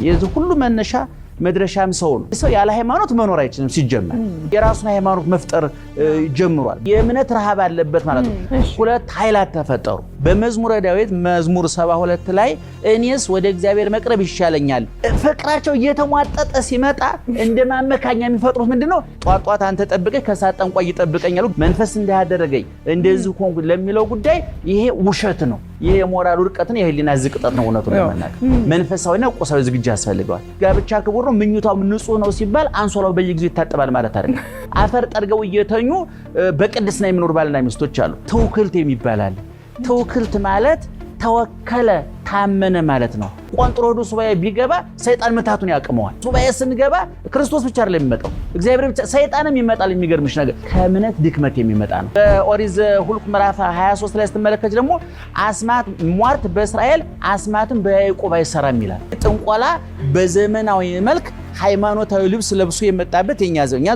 የዚህ ሁሉ መነሻ መድረሻም ሰው ነው። ሰው ያለ ሃይማኖት መኖር አይችልም። ሲጀመር የራሱን ሃይማኖት መፍጠር ጀምሯል። የእምነት ረሃብ አለበት ማለት ነው። ሁለት ኃይላት ተፈጠሩ። በመዝሙረ ዳዊት መዝሙር 72 ላይ እኔስ ወደ እግዚአብሔር መቅረብ ይሻለኛል። ፍቅራቸው እየተሟጠጠ ሲመጣ እንደማመካኛ የሚፈጥሩት ምንድነው? ጧጧት አንተ ጠብቀኝ ከሳት ጠንቋይ ይጠብቀኛል መንፈስ እንዳያደረገኝ እንደዚህ ሆንኩ ለሚለው ጉዳይ ይሄ ውሸት ነው። ይሄ የሞራል ውድቀትና የህሊና ዝቅጠት ነው። እውነቱን ለመናገር መንፈሳዊና ቁሳዊ ዝግጅት ያስፈልገዋል። ጋብቻ ክቡር ነው፣ ምኞታው ንጹህ ነው ሲባል አንሶላው በየጊዜው ይታጠባል ማለት አይደለም። አፈር ጠርገው እየተኙ በቅድስና የሚኖር ባልና ሚስቶች አሉ። ተውክልት የሚባል አለ። ተውክልት ማለት ተወከለ ታመነ ማለት ነው። ቆንጥሮ ሄዶ ሱባኤ ቢገባ ሰይጣን መታቱን ያቅመዋል። ሱባኤ ስንገባ ክርስቶስ ብቻ አይደለም የሚመጣው፣ እግዚአብሔር ብቻ ሰይጣንም ይመጣል። የሚገርምሽ ነገር ከእምነት ድክመት የሚመጣ ነው። በኦሪት ዘኍልቍ ምዕራፍ 23 ላይ ስትመለከች ደግሞ አስማት ሟርት በእስራኤል አስማትም በያዕቆብ አይሰራም ይላል። ጥንቆላ በዘመናዊ መልክ ሃይማኖታዊ ልብስ ለብሶ የመጣበት የኛ ዘኛ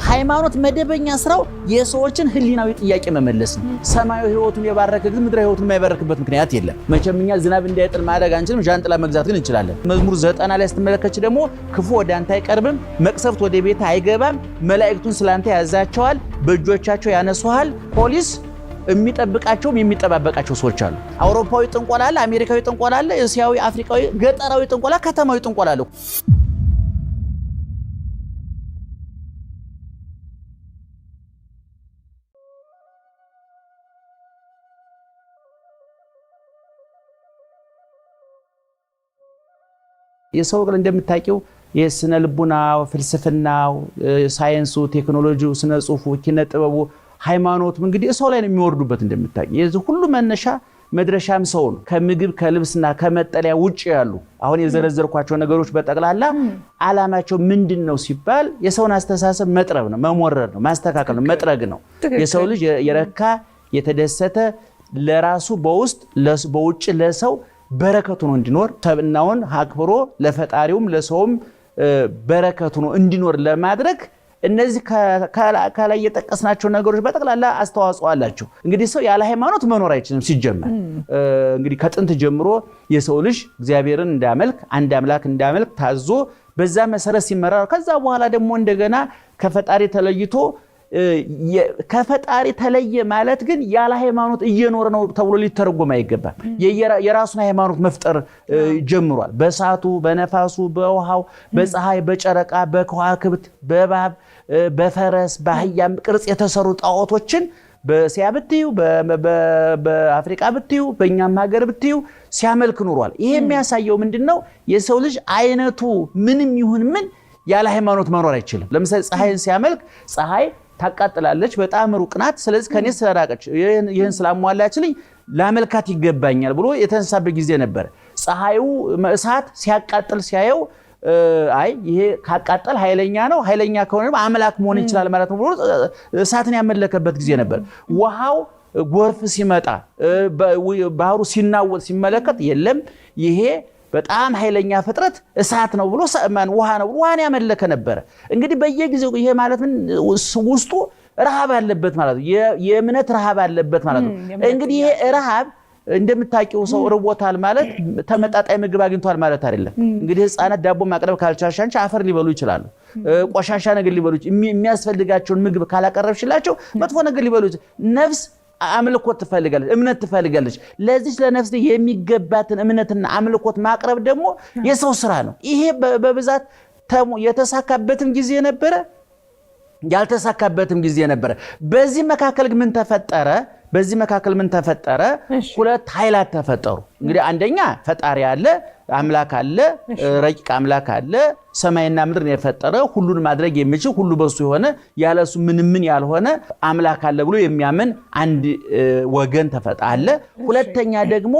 ሃይማኖት መደበኛ ስራው የሰዎችን ህሊናዊ ጥያቄ መመለስ ነው። ሰማያዊ ህይወቱን የባረከ ግን ምድራዊ ህይወቱን የማይባረክበት ምክንያት የለም። መቼምኛ ዝናብ እንዳይጥል ማድረግ አንችልም፣ ዣንጥላ መግዛት ግን እንችላለን። መዝሙር 90 ላይ ስትመለከች ደግሞ ክፉ ወደ አንተ አይቀርብም፣ መቅሰፍት ወደ ቤት አይገባም፣ መላእክቱን ስላንተ ያዛቸዋል፣ በእጆቻቸው ያነሱሃል። ፖሊስ የሚጠብቃቸውም የሚጠባበቃቸው ሰዎች አሉ። አውሮፓዊ ጥንቆላ አለ፣ አሜሪካዊ ጥንቆላ አለ፣ እስያዊ፣ አፍሪካዊ፣ ገጠራዊ ጥንቆላ፣ ከተማዊ ጥንቆላ አለ። የሰው ግን እንደምታውቂው የስነ ልቡናው፣ ፍልስፍናው፣ ሳይንሱ፣ ቴክኖሎጂው፣ ስነ ጽሁፉ፣ ኪነ ጥበቡ፣ ሃይማኖቱ እንግዲህ ሰው ላይ ነው የሚወርዱበት። እንደምታውቂ የዚህ ሁሉ መነሻ መድረሻም ሰው ነው። ከምግብ ከልብስና ከመጠለያ ውጭ ያሉ አሁን የዘረዘርኳቸው ነገሮች በጠቅላላ ዓላማቸው ምንድነው ሲባል የሰውን አስተሳሰብ መጥረብ ነው፣ መሞረድ ነው፣ ማስተካከል ነው፣ መጥረግ ነው። የሰው ልጅ የረካ የተደሰተ ለራሱ በውስጥ በውጭ ለሰው በረከቱ ነው እንዲኖር ሰብናውን አክብሮ ለፈጣሪውም ለሰውም በረከቱ ነው እንዲኖር ለማድረግ እነዚህ ከላይ የጠቀስናቸው ነገሮች በጠቅላላ አስተዋጽኦ አላቸው። እንግዲህ ሰው ያለ ሃይማኖት መኖር አይችልም። ሲጀመር እንግዲህ ከጥንት ጀምሮ የሰው ልጅ እግዚአብሔርን እንዳመልክ አንድ አምላክ እንዳመልክ ታዞ በዛ መሰረት ሲመራ ከዛ በኋላ ደግሞ እንደገና ከፈጣሪ ተለይቶ ከፈጣሪ ተለየ ማለት ግን ያለ ሃይማኖት እየኖረ ነው ተብሎ ሊተረጎም አይገባም። የራሱን ሃይማኖት መፍጠር ጀምሯል። በእሳቱ፣ በነፋሱ፣ በውሃው፣ በፀሐይ፣ በጨረቃ፣ በከዋክብት፣ በእባብ፣ በፈረስ፣ በአህያም ቅርጽ የተሰሩ ጣዖቶችን በእስያ ብትዩ፣ በአፍሪካ ብትዩ፣ በእኛም ሀገር ብትዩ ሲያመልክ ኑሯል። ይሄ የሚያሳየው ምንድነው? የሰው ልጅ አይነቱ ምንም ይሁን ምን ያለ ሃይማኖት መኖር አይችልም። ለምሳሌ ፀሐይን ሲያመልክ ፀሐይ ታቃጥላለች፣ በጣም ሩቅ ናት። ስለዚህ ከኔ ስለራቀች ይሄን ስላሟላችልኝ ላመልካት ይገባኛል ብሎ የተነሳበት ጊዜ ነበር። ፀሐዩ እሳት ሲያቃጥል ሲያየው አይ ይሄ ካቃጠል ኃይለኛ ነው፣ ኃይለኛ ከሆነ አምላክ መሆን ይችላል ማለት ነው ብሎ እሳትን ያመለከበት ጊዜ ነበር። ውሃው ጎርፍ ሲመጣ ባህሩ ሲናወጥ ሲመለከት የለም ይሄ በጣም ኃይለኛ ፍጥረት እሳት ነው ብሎ ሰማን ውሃ ነው ውሃን ያመለከ ነበር። እንግዲህ በየጊዜው ይሄ ማለት ምን ውስጡ ረሃብ አለበት ማለት ነው። የእምነት ረሃብ አለበት ማለት ነው። እንግዲህ ይሄ ረሃብ እንደምታውቂው ሰው ርቦታል ማለት ተመጣጣኝ ምግብ አግኝቷል ማለት አይደለም። እንግዲህ ህፃናት ዳቦ ማቅረብ ካልቻልሽ አፈር ሊበሉ ይችላሉ። ቆሻሻ ነገር ሊበሉ የሚያስፈልጋቸውን ምግብ ካላቀረብሽላቸው መጥፎ ነገር ሊበሉ ነፍስ አምልኮት ትፈልጋለች፣ እምነት ትፈልጋለች። ለዚህ ለነፍስ የሚገባትን እምነትና አምልኮት ማቅረብ ደግሞ የሰው ስራ ነው። ይሄ በብዛት የተሳካበትም ጊዜ ነበረ፣ ያልተሳካበትም ጊዜ ነበረ። በዚህ መካከል ምን ተፈጠረ? ሁለት ኃይላት ተፈጠሩ። እንግዲህ አንደኛ ፈጣሪ አለ፣ አምላክ አለ፣ ረቂቅ አምላክ አለ፣ ሰማይና ምድርን የፈጠረ ሁሉን ማድረግ የሚችል ሁሉ በሱ የሆነ ያለሱ ምንም ያልሆነ አምላክ አለ ብሎ የሚያምን አንድ ወገን ተፈጣለ። ሁለተኛ ደግሞ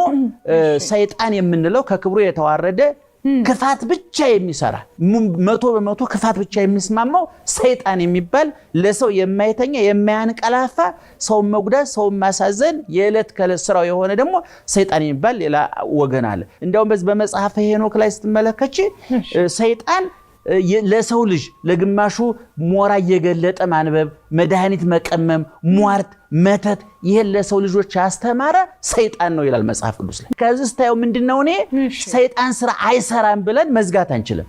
ሰይጣን የምንለው ከክብሩ የተዋረደ ክፋት ብቻ የሚሰራ 100% ክፋት ብቻ የሚስማማው ሰይጣን የሚባል ለሰው የማይተኛ የማያንቀላፋ ሰው መጉዳት ሰው ማሳዘን የዕለት ከዕለት ስራው የሆነ ደግሞ ሰይጣን የሚባል ሌላ ወገን አለ። እንደውም በመጽሐፈ ሄኖክ ላይ ስትመለከቺ ሰይጣን ለሰው ልጅ ለግማሹ ሞራ እየገለጠ ማንበብ መድኃኒት መቀመም ሟርት መተት ይሄ ለሰው ልጆች ያስተማረ ሰይጣን ነው ይላል መጽሐፍ ቅዱስ ላይ ከዚህ ስታየው ምንድነው እኔ ሰይጣን ስራ አይሰራም ብለን መዝጋት አንችልም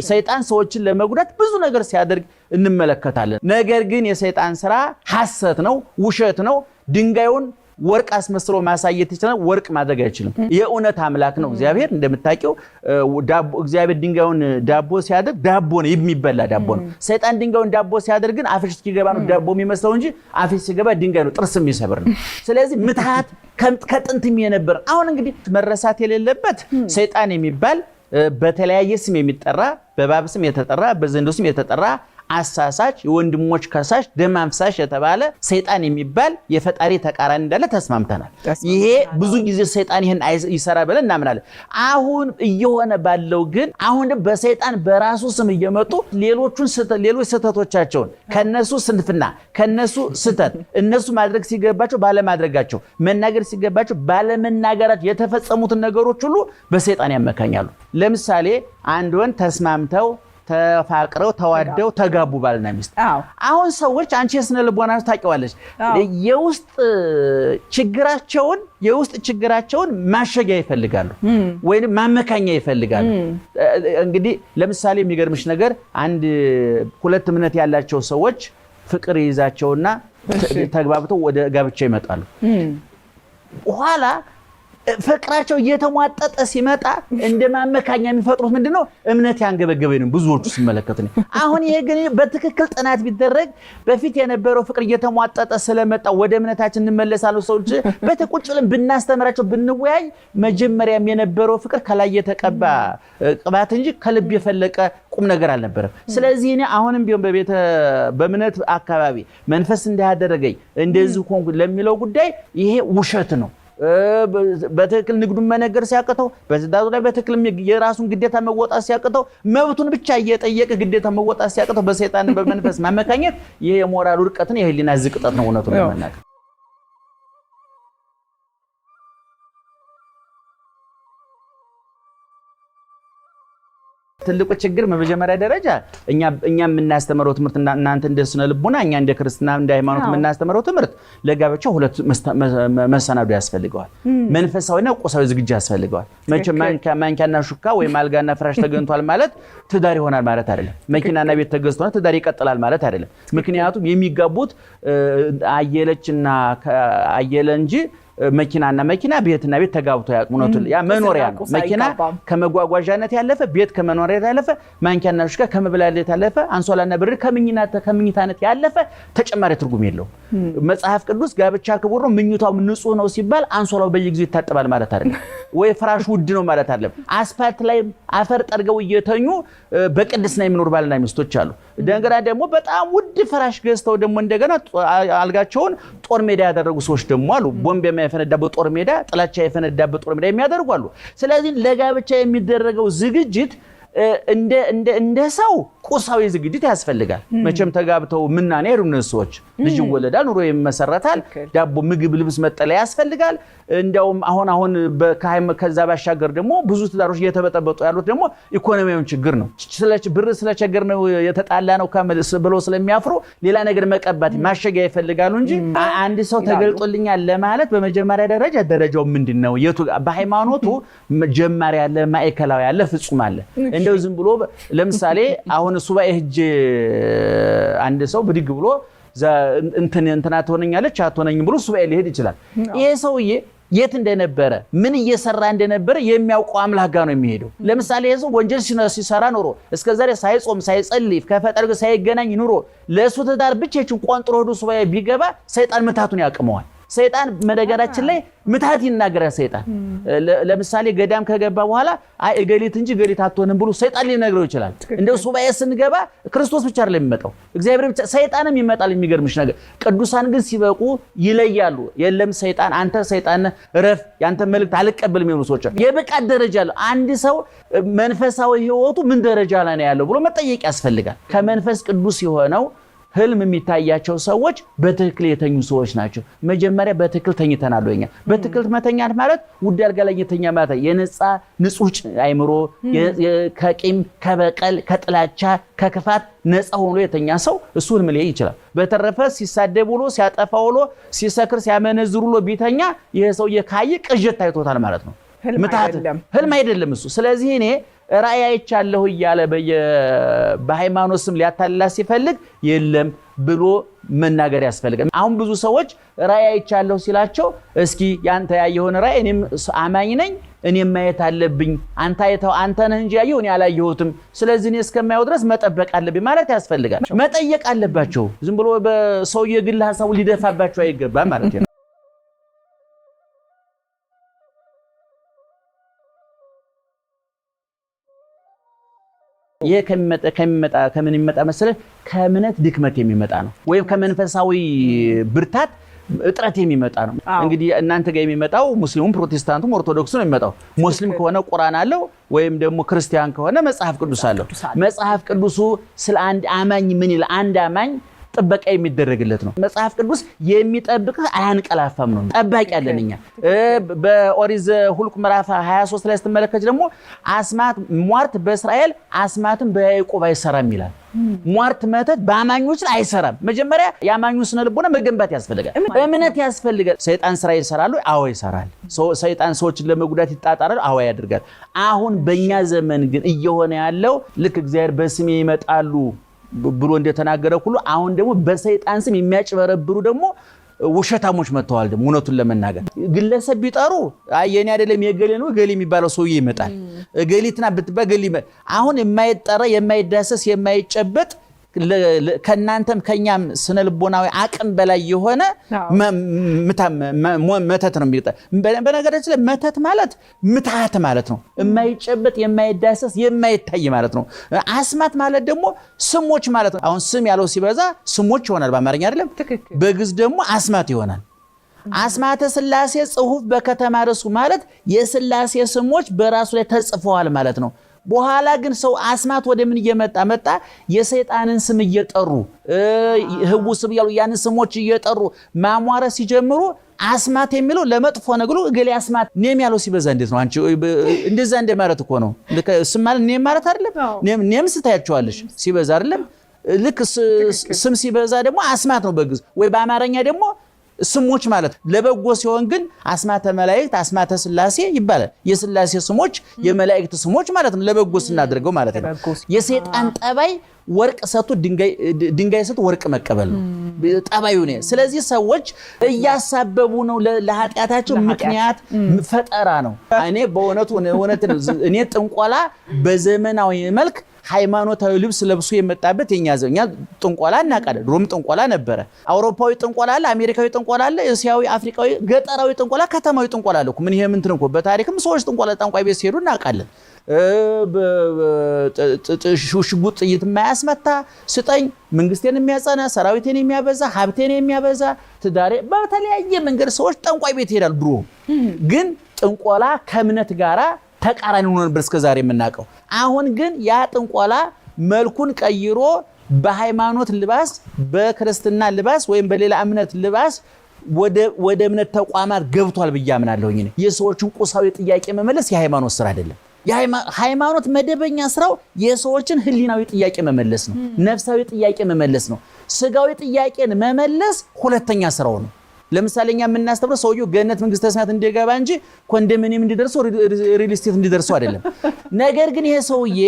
ሰይጣን ሰዎችን ለመጉዳት ብዙ ነገር ሲያደርግ እንመለከታለን ነገር ግን የሰይጣን ስራ ሐሰት ነው ውሸት ነው ድንጋዩን ወርቅ አስመስሎ ማሳየት ይችላል ወርቅ ማድረግ አይችልም የእውነት አምላክ ነው እግዚአብሔር እንደምታውቀው ዳቦ እግዚአብሔር ድንጋዩን ዳቦ ሲያደርግ ዳቦ ነው የሚበላ ዳቦ ነው ሰይጣን ድንጋዩን ዳቦ ሲያደርግ ግን አፍሽ ሲገባ ነው ዳቦ የሚመስለው እንጂ አፍሽ ሲገባ ድንጋይ ነው ጥርስ የሚሰብር ነው ስለዚህ ምትሃት ከጥንትም የነበር አሁን እንግዲህ መረሳት የሌለበት ሰይጣን የሚባል በተለያየ ስም የሚጠራ በባብ ስም የተጠራ በዘንዶ ስም የተጠራ አሳሳች የወንድሞች ከሳሽ ደም አፍሳሽ የተባለ ሰይጣን የሚባል የፈጣሪ ተቃራኒ እንዳለ ተስማምተናል ይሄ ብዙ ጊዜ ሰይጣን ይሄን ይሰራ ብለን እናምናለን አሁን እየሆነ ባለው ግን አሁን በሰይጣን በራሱ ስም እየመጡ ሌሎች ስተቶቻቸውን ከነሱ ስንፍና ከነሱ ስተት እነሱ ማድረግ ሲገባቸው ባለማድረጋቸው መናገር ሲገባቸው ባለመናገራቸው የተፈጸሙት ነገሮች ሁሉ በሰይጣን ያመካኛሉ ለምሳሌ አንድ ወንድ ተስማምተው ተፋቅረው ተዋደው ተጋቡ ባልና ሚስት አሁን ሰዎች አንቺ የስነ ልቦና ታውቂዋለሽ የውስጥ ችግራቸውን ማሸጊያ ይፈልጋሉ ወይንም ማመካኛ ይፈልጋሉ እንግዲህ ለምሳሌ የሚገርምሽ ነገር አንድ ሁለት እምነት ያላቸው ሰዎች ፍቅር ይዛቸውና ተግባብተው ወደ ጋብቻ ይመጣሉ ኋላ ፍቅራቸው እየተሟጠጠ ሲመጣ እንደማመካኛ የሚፈጥሩት ምንድነው እምነት ያንገበገበኝ ነው ብዙዎቹ ሲመለከቱ ነው አሁን ይሄ ግን በትክክል ጥናት ቢደረግ በፊት የነበረው ፍቅር እየተሟጠጠ ስለመጣ ወደ እምነታችን እንመለሳለን ሰዎች በተቁጭልን ብናስተምራቸው ብንወያይ መጀመሪያም የነበረው ፍቅር ከላይ የተቀባ ቅባት እንጂ ከልብ የፈለቀ ቁም ነገር አልነበረም ስለዚህ እኔ አሁንም ቢሆን በእምነት አካባቢ መንፈስ እንዳያደረገኝ እንደዚህ ሆንኩ ለሚለው ጉዳይ ይሄ ውሸት ነው በትክክል ንግዱን መነገር ሲያቀተው በዝዳዙ ላይ በትክክል የራሱን ግዴታ መወጣት ሲያቀተው መብቱን ብቻ እየጠየቀ ግዴታ መወጣት ሲያቀተው በሰይጣን በመንፈስ ማመካኘት ይሄ የሞራል ውድቀትን የህሊና ዝቅጠት ነው እውነቱን ለመናገር ትልቁ ችግር በመጀመሪያ ደረጃ እኛ የምናስተምረው ትምህርት እናንተ እንደስነ ልቦና እኛ እንደ ክርስትና እንደ ሃይማኖት የምናስተምረው ትምህርት ለጋብቻ ሁለት መሰናዶ ያስፈልገዋል መንፈሳዊና ቁሳዊ ዝግጅት ያስፈልገዋል መቼም ማንኪያና ሹካ ወይ ማልጋና ፍራሽ ተገንቷል ማለት ትዳር ይሆናል ማለት አይደለም መኪናና ቤት ተገዝቷል ትዳር ይቀጥላል ማለት አይደለም ምክንያቱም የሚጋቡት አየለችና አየለ እንጂ መኪናና መኪና ቤትና ቤት ተጋብቶ ያቁነቱ ያ መኖሪያ ነው መኪና ከመጓጓዣነት ያለፈ ቤት ከመኖሪያ ያለፈ ማንኪያና ሹካ ከመብላለት ያለፈ አንሶላና ብር ከመኝታነት ያለፈ ተጨማሪ ትርጉም የለው መጽሐፍ ቅዱስ ጋብቻ ክቡር ነው ምኝታው ንጹህ ነው ሲባል አንሶላው በየጊዜው ይታጠባል ማለት አይደለም ወይ ፍራሽ ውድ ነው ማለት አይደለም አስፋልት ላይ አፈር ጠርገው እየተኙ በቅድስና የሚኖር ባልና ሚስቶች አሉ ደንገራ ደግሞ በጣም ውድ ፍራሽ ገዝተው ደግሞ እንደገና አልጋቸውን ጦር ሜዳ ያደረጉ ሰዎች ደግሞ አሉ ቦምብ የፈነዳበት ጦር ሜዳ ጥላቻ የፈነዳበት ጦር ሜዳ የሚያደርጉ አሉ ስለዚህ ለጋብቻ የሚደረገው ዝግጅት እንደ ሰው ቁሳዊ ዝግጅት ያስፈልጋል መቼም ተጋብተው ምናኔ ሩነሶች ልጅ ወለዳል ኑሮ ይመሰረታል ዳቦ ምግብ ልብስ መጠለያ ያስፈልጋል እንደውም አሁን ከዛ ባሻገር ደግሞ ብዙ ትዳሮች እየተበጠበጡ ያሉት ደግሞ ኢኮኖሚያዊ ችግር ነው ብር ስለቸገር ነው የተጣላ ነው ብሎ ስለሚያፍሩ ሌላ ነገር መቀባት ማሸጊያ ይፈልጋሉ እንጂ አንድ ሰው ተገልጦልኛል ለማለት በመጀመሪያ ደረጃው ምንድነው በሃይማኖቱ መጀመሪያ ያለ ማዕከላዊ ያለ ፍጹም አለ እንደው ዝም ብሎ ለምሳሌ አሁን ሱባኤ ህጅ አንድ ሰው ብድግ ብሎ እንትና ተሆነኛለች አትሆነኝም ብሎ ሱባኤ ሊሄድ ይችላል ይሄ ሰውዬ የት እንደነበረ ምን እየሰራ እንደነበረ የሚያውቀው አምላክ ጋር ነው የሚሄደው ለምሳሌ ይሄ ሰው ወንጀል ሲሰራ ኖሮ እስከዛሬ ሳይጾም ሳይጸልይ ከፈጣሪ ጋር ሳይገናኝ ኖሮ ለሱ ትዳር ብቻችን ቆንጥሮ ሄዶ ሱባኤ ቢገባ ሰይጣን ምታቱን ያቀመዋል ሰይጣን መደገራችን ላይ ምታት ይናገራል ሰይጣን ለምሳሌ ገዳም ከገባ በኋላ አይ እገሊት እንጂ ገሊት አትሆንም ብሎ ሰይጣን ሊነግረው ይችላል እንደው ሱባኤ ስንገባ ክርስቶስ ብቻ አይደለም የሚመጣው እግዚአብሔር ብቻ ሰይጣንም ይመጣል የሚገርምሽ ነገር ቅዱሳን ግን ሲበቁ ይለያሉ የለም ሰይጣን አንተ ሰይጣን ረፍ ያንተ መልእክት አልቀበልም የሚሉ ሰዎች የብቃት ደረጃ አለ አንድ ሰው መንፈሳዊ ህይወቱ ምን ደረጃ ላይ ነው ያለው ብሎ መጠየቅ ያስፈልጋል ከመንፈስ ቅዱስ የሆነው ህልም የሚታያቸው ሰዎች በትክክል የተኙ ሰዎች ናቸው። መጀመሪያ በትክክል ተኝተናል ወይኛ በትክክል መተኛት ማለት ውድ አልጋ ላይ የተኛ ማለት የነጻ ንጹህ አይምሮ ከቂም ከበቀል ከጥላቻ ከክፋት ነጻ ሆኖ የተኛ ሰው እሱ ህልም ሊያይ ይችላል። በተረፈ ሲሳደብ ውሎ ሲያጠፋ ውሎ ሲሰክር ሲያመነዝር ውሎ ቢተኛ ይሄ ሰውዬ ካየ ቅዠት ታይቶታል ማለት ነው። ህልም አይደለም እሱ። ስለዚህ እኔ ራእይ አይቻለሁ እያለ በሃይማኖት ስም ሊያታልላ ሲፈልግ የለም ብሎ መናገር ያስፈልጋል። አሁን ብዙ ሰዎች ራእይ አይቻለሁ ሲላቸው እስኪ ያንተ ያየውን ራእይ እኔም አማኝ ነኝ እኔም ማየት አለብኝ አንተ አይተው አንተ ነህ እንጂ ያየው እኔ አላየሁትም ስለዚህ እኔ እስከማየው ድረስ መጠበቅ አለብኝ ማለት ያስፈልጋል። መጠየቅ አለባቸው። ዝም ብሎ በሰው የግል ሐሳቡ ሊደፋባቸው አይገባም ማለት ነው። ይሄ ከምን የሚመጣ መሰለ ከእምነት ድክመት የሚመጣ ነው ወይም ከመንፈሳዊ ብርታት እጥረት የሚመጣ ነው። እንግዲህ እናንተ ጋር የሚመጣው ሙስሊሙም ፕሮቴስታንቱም ኦርቶዶክሱም የሚመጣው ሙስሊም ከሆነ ቁርአን አለው ወይም ደግሞ ክርስቲያን ከሆነ መጽሐፍ ቅዱስ አለው። መጽሐፍ ቅዱሱ ስለ አንድ አማኝ ምን ይላል? አንድ አማኝ ጥበቃ የሚደረግለት ነው። መጽሐፍ ቅዱስ የሚጠብቅህ አያንቀላፋም ነው። ጠባቂ ያለንኛ በኦሪት ዘኍልቍ ምዕራፍ 23 ላይ ስትመለከት ደግሞ አስማት ሟርት በእስራኤል አስማትን በያዕቆብ አይሰራም ይላል። ሟርት መተት በአማኞች ላይ አይሰራም። መጀመሪያ የአማኙ ስነ ልቦና መገንባት ያስፈልጋል። እምነት ያስፈልጋል። ሰይጣን ስራ ይሰራል? አዎ ይሰራል። ሰይጣን ሰዎችን ለመጉዳት ይጣጣራል? አዎ ያደርጋል። አሁን በእኛ ዘመን ግን እየሆነ ያለው ልክ እግዚአብሔር በስሜ ይመጣሉ ብሎ እንደተናገረ ሁሉ አሁን ደግሞ በሰይጣን ስም የሚያጭበረብሩ ደግሞ ውሸታሞች መጥተዋል። ደግሞ እውነቱን ለመናገር ግለሰብ ቢጠሩ አየኔ አይደለም የገሌ ነው ገሌ የሚባለው ሰውዬ ይመጣል። ገሊትና በገሊ አሁን የማይጠራ የማይዳሰስ የማይጨበጥ ከናንተም ከኛም ስነ ልቦናዊ አቅም በላይ የሆነ መተት ነው የሚጠ በነገራችን ላይ መተት ማለት ምታት ማለት ነው። የማይጨበጥ የማይዳሰስ የማይታይ ማለት ነው። አስማት ማለት ደግሞ ስሞች ማለት ነው። አሁን ስም ያለው ሲበዛ ስሞች ይሆናል በአማርኛ አይደለም። በግዕዝ ደግሞ አስማት ይሆናል። አስማተ ሥላሴ ጽሑፍ በከተማ ርሱ ማለት የሥላሴ ስሞች በራሱ ላይ ተጽፈዋል ማለት ነው። በኋላ ግን ሰው አስማት ወደ ምን እየመጣ የሰይጣንን ስም እየጠሩ ህቡ ስም ያሉ ያን ስሞች እየጠሩ ማሟረስ ሲጀምሩ አስማት የሚለው ለመጥፎ ነገሩ ገሌ አስማት ኔም ያለው ሲበዛ እንዴት ነው አንቺ እንደዛ እንደማለት እኮ ነው። ስም ማለት ኔም ማለት አይደለም። ኔም ስታያቸዋለሽ ሲበዛ አይደለም። ልክ ስም ሲበዛ ደግሞ አስማት ነው በግዕዝ ወይ በአማርኛ ደግሞ ስሞች ማለት ለበጎ ሲሆን ግን አስማተ መላእክት አስማተ ሥላሴ ይባላል። የሥላሴ ስሞች የመላእክት ስሞች ማለት ነው። ለበጎ ስናደርገው ማለት ነው። የሰይጣን ጠባይ ወርቅ ሰጡ ድንጋይ ሰጡ ወርቅ መቀበል ነው ጠባዩ ነው። ስለዚህ ሰዎች እያሳበቡ ነው ለኃጢአታቸው ምክንያት ፈጠራ ነው። እኔ በእውነቱ እኔ ጥንቆላ በዘመናዊ መልክ ሃይማኖታዊ ልብስ ለብሶ የመጣበት የኛ ጥንቆላ እናቃለን። ድሮም ጥንቆላ ነበረ። አውሮፓዊ ጥንቆላ አለ፣ አሜሪካዊ ጥንቆላ አለ፣ እስያዊ፣ አፍሪካዊ፣ ገጠራዊ ጥንቆላ፣ ከተማዊ ጥንቆላ አለ እኮ ምን ይሄ ምን ትንቆ በታሪክም ሰዎች ጥንቆላ ጠንቋይ ቤት ሲሄዱ እናቃለን። ሽጉጥ ጥይት የማያስመታ ስጠኝ መንግስቴን የሚያጸና ሰራዊቴን የሚያበዛ ሀብቴን የሚያበዛ ትዳሬ በተለያየ መንገድ ሰዎች ጠንቋይ ቤት ይሄዳሉ። ድሮ ግን ጥንቆላ ከእምነት ጋራ ተቃራኒ ሆኖ ነበር እስከዛሬ የምናውቀው። አሁን ግን ያ ጥንቆላ መልኩን ቀይሮ በሃይማኖት ልባስ በክርስትና ልባስ ወይም በሌላ እምነት ልባስ ወደ እምነት ተቋማት ገብቷል ብዬ አምናለሁ። የሰዎችን ቁሳዊ ጥያቄ መመለስ የሃይማኖት ስራ አይደለም። የሃይማኖት መደበኛ ስራው የሰዎችን ህሊናዊ ጥያቄ መመለስ ነው። ነፍሳዊ ጥያቄ መመለስ ነው። ስጋዊ ጥያቄን መመለስ ሁለተኛ ስራው ነው። ለምሳሌ እኛ የምናስተምረው ሰውየው ገነት መንግስተ ሰማያት እንዲገባ እንጂ ኮንዶሚኒየም እንዲደርሰው ሪል ስቴት እንዲደርሰው አይደለም። ነገር ግን ይሄ ሰውዬ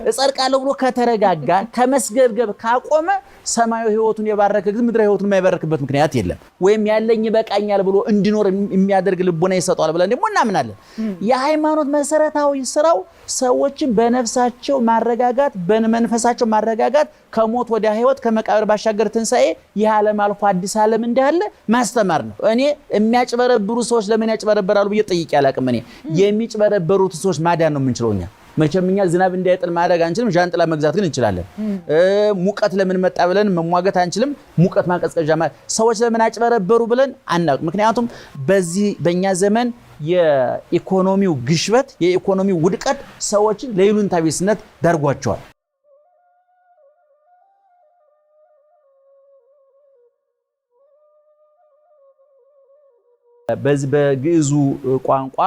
እጸድቃለሁ ብሎ ከተረጋጋ ከመስገብገብ ካቆመ ሰማያዊ ህይወቱን የባረከ ግን ምድራዊ ህይወቱን የማይባረክበት ምክንያት የለም። ወይም ያለኝ ይበቃኛል ብሎ እንዲኖር የሚያደርግ ልቦና ይሰጣል ብለን ደግሞ እናምናለን። የሃይማኖት መሰረታዊ ስራው ሰዎችን በነፍሳቸው ማረጋጋት በመንፈሳቸው ማረጋጋት ከሞት ወደ ህይወት ከመቃብር ባሻገር ትንሳኤ የዓለም አልፎ አዲስ ዓለም እንዳለ ማስተማር ነው። እኔ የሚያጭበረብሩ ሰዎች ለምን ያጭበረብራሉ ብዬ ጠይቄ አላቅም። እኔ የሚጭበረብሩት ሰዎች ማዳን ነው የምንችለው እኛ። መቼም እኛ ዝናብ እንዳይጥል ማድረግ አንችልም፣ ዣንጥላ መግዛት ግን እንችላለን። ሙቀት ለምን መጣ ብለን መሟገት አንችልም፣ ሙቀት ማቀዝቀዣ ሰዎች ለምን አጭበረበሩ ብለን አናውቅም። ምክንያቱም በዚህ በእኛ ዘመን የኢኮኖሚው ግሽበት የኢኮኖሚው ውድቀት ሰዎችን ለይሉኝታ ቢስነት ዳርጓቸዋል። በዚህ በግዕዙ ቋንቋ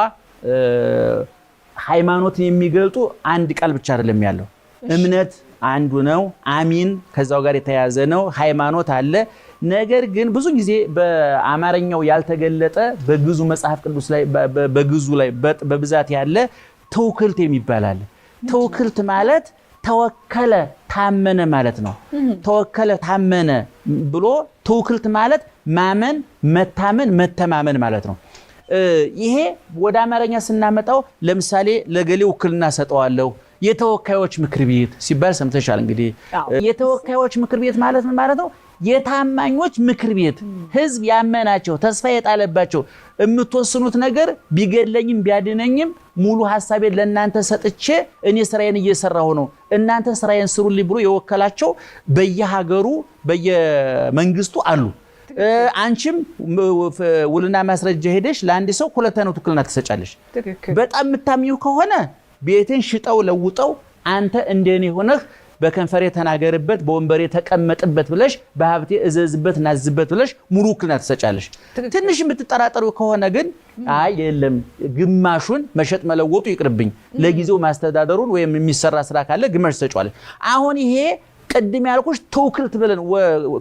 ሃይማኖትን የሚገልጡ አንድ ቃል ብቻ አይደለም ያለው። እምነት አንዱ ነው፣ አሚን ከዛው ጋር የተያያዘ ነው፣ ሃይማኖት አለ። ነገር ግን ብዙ ጊዜ በአማርኛው ያልተገለጠ በግዕዙ መጽሐፍ ቅዱስ ላይ በግዕዙ ላይ በብዛት ያለ ተውክልት የሚባል አለ። ተውክልት ማለት ተወከለ ታመነ ማለት ነው። ተወከለ ታመነ ብሎ ተውክልት ማለት ማመን፣ መታመን፣ መተማመን ማለት ነው። ይሄ ወደ አማርኛ ስናመጣው ለምሳሌ ለገሌ ውክልና ሰጠዋለሁ የተወካዮች ምክር ቤት ሲባል ሰምተሻል። እንግዲህ የተወካዮች ምክር ቤት ማለት ምን ማለት ነው? የታማኞች ምክር ቤት፣ ህዝብ ያመናቸው ተስፋ የጣለባቸው የምትወስኑት ነገር ቢገለኝም ቢያድነኝም ሙሉ ሐሳቤን ለእናንተ ሰጥቼ እኔ ስራዬን እየሰራሁ ነው እናንተ ስራዬን ስሩልኝ ብሎ የወከላቸው በየሀገሩ በየመንግስቱ አሉ። አንቺም ውልና ማስረጃ ሄደሽ ለአንድ ሰው ሁለት አይነት ውክልና ተሰጫለሽ። በጣም የምታምኚው ከሆነ ቤትን ሽጠው ለውጠው አንተ እንደኔ ሆነህ በከንፈሬ ተናገርበት በወንበሬ ተቀመጥበት ብለሽ በሀብቴ እዘዝበት ናዝበት ብለሽ ሙሉ ውክልና ተሰጫለሽ። ትንሽ የምትጠራጠሩ ከሆነ ግን አይ የለም ግማሹን መሸጥ መለወጡ ይቅርብኝ ለጊዜው ማስተዳደሩን ወይም የሚሰራ ስራ ካለ ግማሽ ተሰጫለሽ። አሁን ይሄ ቅድም ያልኩሽ ተውክልት ብለን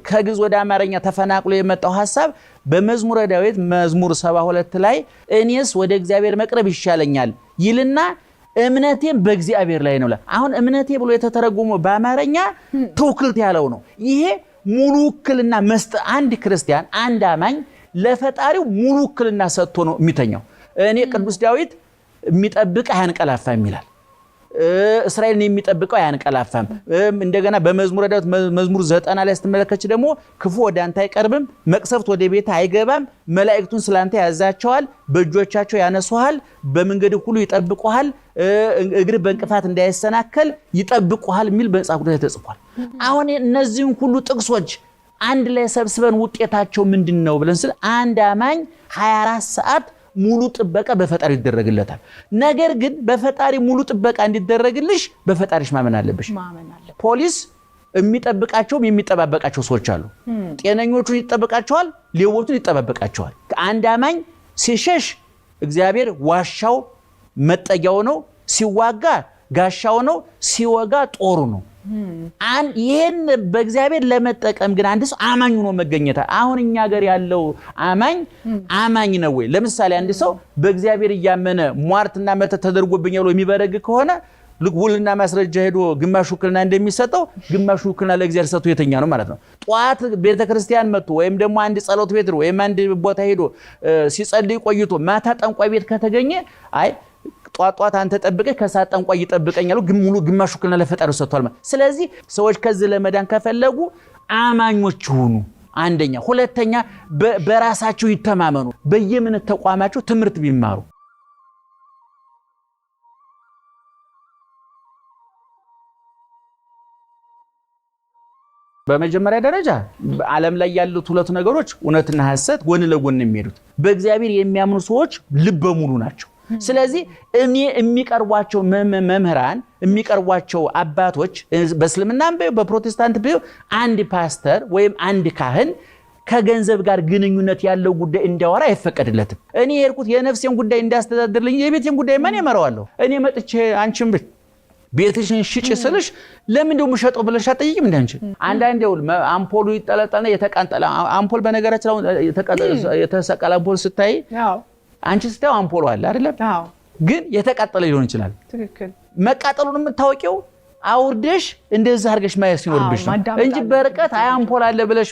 ከግዕዝ ወደ አማርኛ ተፈናቅሎ የመጣው ሐሳብ በመዝሙረ ዳዊት መዝሙር 72 ላይ እኔስ ወደ እግዚአብሔር መቅረብ ይሻለኛል ይልና እምነቴም በእግዚአብሔር ላይ ነው። አሁን እምነቴ ብሎ የተተረጎመው በአማርኛ ተውክልት ያለው ነው። ይሄ ሙሉ ውክልና መስጠት አንድ ክርስቲያን አንድ አማኝ ለፈጣሪው ሙሉ ውክልና ሰጥቶ ነው የሚተኛው። እኔ ቅዱስ ዳዊት የሚጠብቅ አያንቀላፋም ይላል። እስራኤልን የሚጠብቀው አያንቀላፋም። እንደገና በመዝሙረ ዳዊት መዝሙር 90 ላይ ስትመለከች ደግሞ ክፉ ወደ አንተ አይቀርብም፣ መቅሰፍት ወደ ቤት አይገባም፣ መላእክቱን ስላንተ ያዛቸዋል፣ በእጆቻቸው ያነሱሃል፣ በመንገድ ሁሉ ይጠብቁሃል፣ እግር በእንቅፋት እንዳይሰናከል ይጠብቁሃል የሚል በመጽሐፍ ቅዱስ ተጽፏል። አሁን እነዚህን ሁሉ ጥቅሶች አንድ ላይ ሰብስበን ውጤታቸው ምንድነው ብለን ስለ አንድ አማኝ 24 ሰዓት ሙሉ ጥበቃ በፈጣሪ ይደረግለታል። ነገር ግን በፈጣሪ ሙሉ ጥበቃ እንዲደረግልሽ በፈጣሪሽ ማመን አለብሽ። ፖሊስ የሚጠብቃቸውም የሚጠባበቃቸው ሰዎች አሉ። ጤነኞቹን ይጠብቃቸዋል፣ ሌቦቹን ይጠባበቃቸዋል። አንድ አማኝ ሲሸሽ እግዚአብሔር ዋሻው መጠጊያው ነው፣ ሲዋጋ ጋሻው ነው፣ ሲወጋ ጦሩ ነው። ይሄን በእግዚአብሔር ለመጠቀም ግን አንድ ሰው አማኝ ሆኖ መገኘት። አሁን እኛ ሀገር ያለው አማኝ ነው ወይ? ለምሳሌ አንድ ሰው በእግዚአብሔር እያመነ ሟርትና መተት ተደርጎብኛል የሚበረግ ከሆነ ውልና ማስረጃ ሄዶ ግማሽ ውክልና እንደሚሰጠው ግማሽ ውክልና ለእግዚአብሔር ሰጥቶ የተኛ ነው ማለት ነው። ጧት ቤተክርስቲያን መጥቶ ወይም ደግሞ አንድ ጸሎት ቤት ወይም አንድ ቦታ ሄዶ ሲጸልይ ቆይቶ ማታ ጠንቋይ ቤት ከተገኘ አይ ጧት አንተ ጠብቀህ ከሰዓት ጠንቋይ ይጠብቀኛል ሙሉ ግማሽ ውክልና ለፈጣሪው ሰጥቷል። ስለዚህ ሰዎች ከዚህ ለመዳን ከፈለጉ አማኞች ሁኑ። አንደኛ። ሁለተኛ በራሳቸው ይተማመኑ። በየእምነት ተቋማቸው ትምህርት ቢማሩ። በመጀመሪያ ደረጃ ዓለም ላይ ያሉት ሁለት ነገሮች እውነትና ሐሰት ጎን ለጎን የሚሄዱት። በእግዚአብሔር የሚያምኑ ሰዎች ልበ ሙሉ ናቸው። ስለዚህ እኔ የሚቀርቧቸው መምህራን የሚቀርቧቸው አባቶች በእስልምናም በፕሮቴስታንት አንድ ፓስተር ወይም አንድ ካህን ከገንዘብ ጋር ግንኙነት ያለው ጉዳይ እንዲያወራ አይፈቀድለትም። እኔ የሄድኩት የነፍሴን ጉዳይ እንዳስተዳድርልኝ የቤቴን ጉዳይ ማን ያመራዋለሁ? እኔ መጥቼ አንቺም ቤትሽን ሽጪ ስልሽ ለምን ደው መሸጠው ብለሽ አትጠይቂም? እንዴ አንቺ አንዳንዴ አምፖሉ ይጠለጠልና የተቃጠለ አምፖል በነገራችን የተሰቀለ አምፖል ስታይ አንቺ ስታው አምፖሉ አለ አይደለም? ግን የተቃጠለ ሊሆን ይችላል። ትክክል። መቃጠሉን የምታወቂው አውርደሽ እንደዛ አርገሽ ማየት ሲኖርብሽ ነው እንጂ በርቀት አምፖል አለ ብለሽ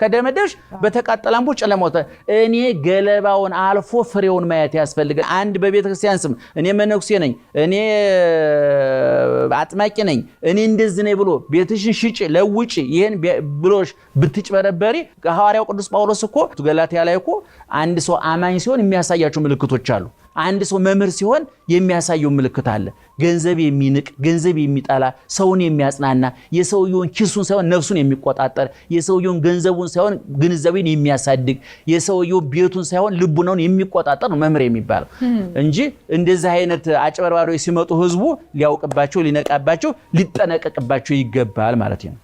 ከደመደሽ በተቃጠለ አምፖል ጨለማው። እኔ ገለባውን አልፎ ፍሬውን ማየት ያስፈልጋል። አንድ በቤተ ክርስቲያን ስም እኔ መነኩሴ ነኝ፣ እኔ አጥማቂ ነኝ፣ እኔ እንደዚህ ነኝ ብሎ ቤትሽን ሽጪ ለውጪ ይሄን ብሎሽ ብትጭበረበሪ ሐዋርያው ቅዱስ ጳውሎስ እኮ ገላትያ ላይ እኮ አንድ ሰው አማኝ ሲሆን የሚያሳያቸው ምልክቶች አሉ። አንድ ሰው መምህር ሲሆን የሚያሳየው ምልክት አለ። ገንዘብ የሚንቅ፣ ገንዘብ የሚጠላ፣ ሰውን የሚያጽናና፣ የሰውየውን ኪሱን ሳይሆን ነፍሱን የሚቆጣጠር፣ የሰውየውን ገንዘቡን ሳይሆን ግንዛቤን የሚያሳድግ፣ የሰውየውን ቤቱን ሳይሆን ልቡናውን የሚቆጣጠር ነው መምህር የሚባለው እንጂ እንደዚህ አይነት አጭበርባሪዎች ሲመጡ ህዝቡ ሊያውቅባቸው፣ ሊነቃባቸው፣ ሊጠነቀቅባቸው ይገባል ማለት ነው።